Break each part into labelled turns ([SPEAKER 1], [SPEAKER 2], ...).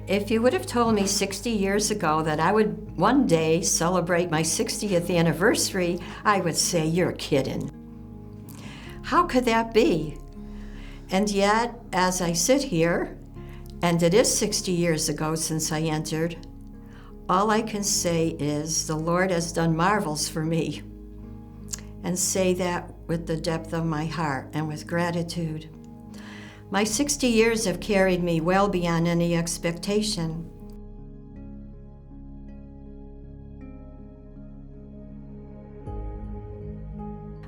[SPEAKER 1] If you would have told me 60 years ago that I would one day celebrate my 60th anniversary, I would say, you're kidding. How could that be? And yet, as I sit here, and it is 60 years ago since I entered, all I can say is the Lord has done marvels for me, and say that with the depth of my heart and with gratitude. My 60 years have carried me well beyond any expectation.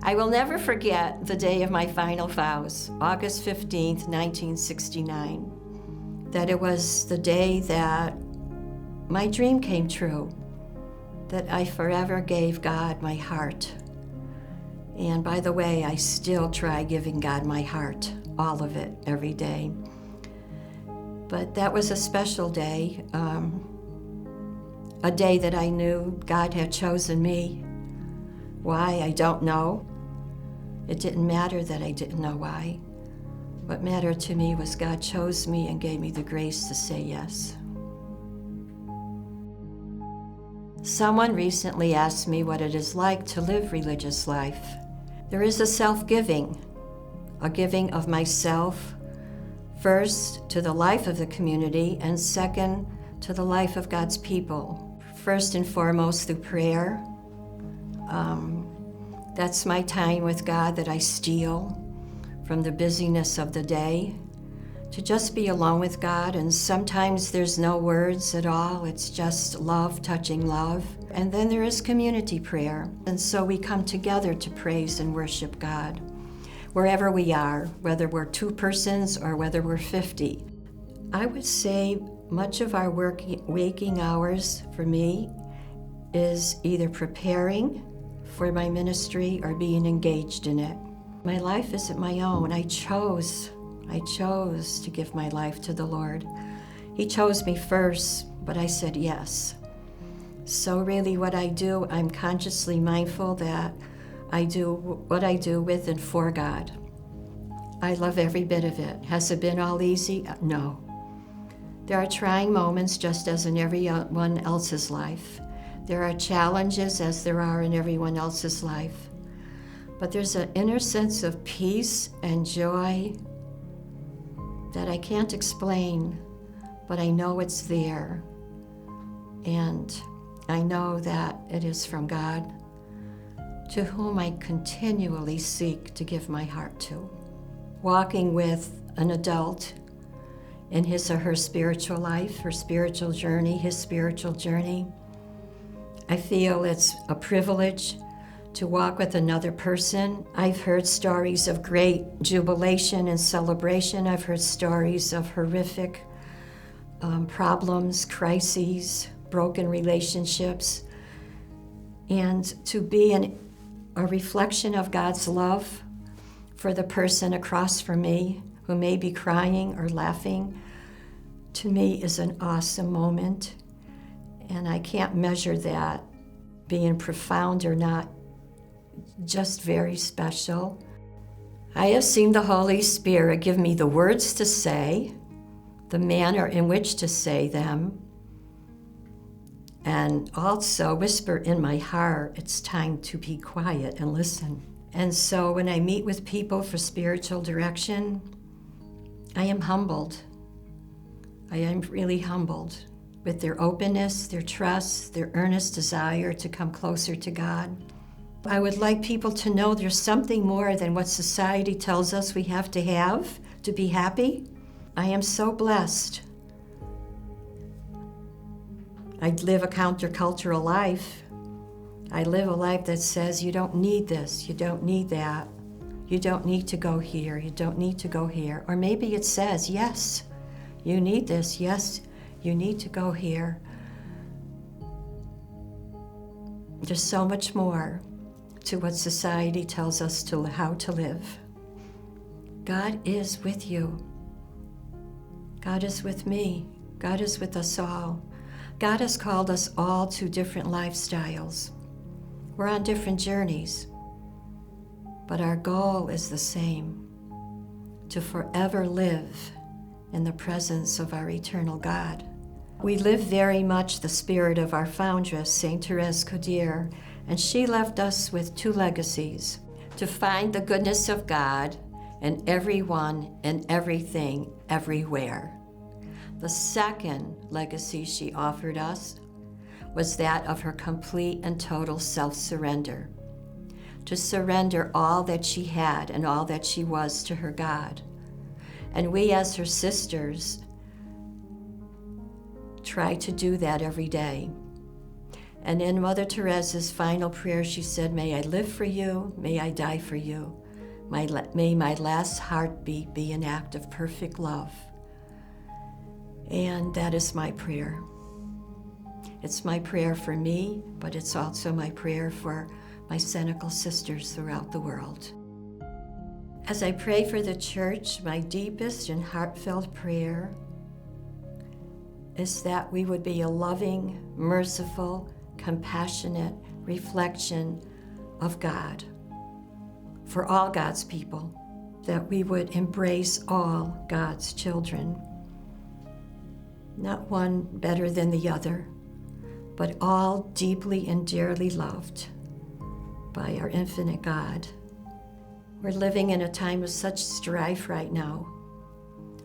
[SPEAKER 1] I will never forget the day of my final vows, August 15th, 1969. That it was the day that my dream came true, that I forever gave God my heart. And by the way, I still try giving God my heart, all of it, every day. But that was a special day, a day that I knew God had chosen me. Why, I don't know. It didn't matter that I didn't know why. What mattered to me was God chose me and gave me the grace to say yes. Someone recently asked me what it is like to live religious life. There is a self-giving, a giving of myself, first to the life of the community, and second to the life of God's people. First and foremost through prayer. That's my time with God that I steal from the busyness of the day to just be alone with God. And sometimes there's no words at all. It's just love touching love. And then there is community prayer. And so we come together to praise and worship God wherever we are, whether we're 2 persons or whether we're 50. I would say much of our waking hours for me is either preparing for my ministry or being engaged in it. My life isn't my own. I chose to give my life to the Lord. He chose me first, but I said yes. So really what I do, I'm consciously mindful that I do what I do with and for God. I love every bit of it. Has it been all easy? No. There are trying moments just as in everyone else's life. There are challenges as there are in everyone else's life. But there's an inner sense of peace and joy that I can't explain, but I know it's there. And I know that it is from God, to whom I continually seek to give my heart to. Walking with an adult in his or her spiritual life, her spiritual journey, his spiritual journey, I feel it's a privilege to walk with another person. I've heard stories of great jubilation and celebration. I've heard stories of horrific problems, crises, broken relationships. And to be a reflection of God's love for the person across from me who may be crying or laughing, to me is an awesome moment. And I can't measure that being profound or not, just very special. I have seen the Holy Spirit give me the words to say, the manner in which to say them, and also whisper in my heart, it's time to be quiet and listen. And so when I meet with people for spiritual direction, I am humbled. I am really humbled with their openness, their trust, their earnest desire to come closer to God. I would like people to know there's something more than what society tells us we have to be happy. I am so blessed. I live a countercultural life. I live a life that says you don't need this, you don't need that, you don't need to go here, you don't need to go here. Or maybe it says, yes, you need this, yes, you need to go here. There's so much more to what society tells us how to live. God is with you. God is with me. God is with us all. God has called us all to different lifestyles. We're on different journeys, but our goal is the same, to forever live in the presence of our eternal God. We live very much the spirit of our foundress, Saint Therese Codier, and she left us with two legacies: to find the goodness of God in everyone and everything, everywhere. The second legacy she offered us was that of her complete and total self-surrender, to surrender all that she had and all that she was to her God. And we as her sisters try to do that every day. And in Mother Teresa's final prayer, she said, "May I live for you, may I die for you. May my last heartbeat be an act of perfect love." And that is my prayer. It's my prayer for me, but it's also my prayer for my Cenacle sisters throughout the world. As I pray for the church, my deepest and heartfelt prayer is that we would be a loving, merciful, compassionate reflection of God for all God's people, that we would embrace all God's children, not one better than the other, but all deeply and dearly loved by our infinite God. We're living in a time of such strife right now.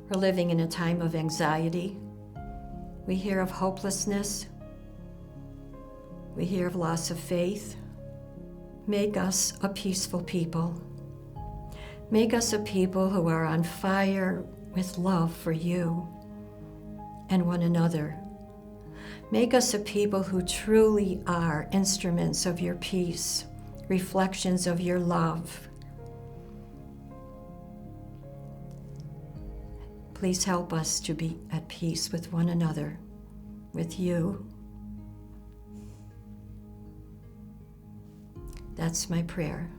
[SPEAKER 1] We're living in a time of anxiety. We hear of hopelessness. We hear of loss of faith. Make us a peaceful people. Make us a people who are on fire with love for you and one another. Make us a people who truly are instruments of your peace, reflections of your love. Please help us to be at peace with one another, with you. That's my prayer.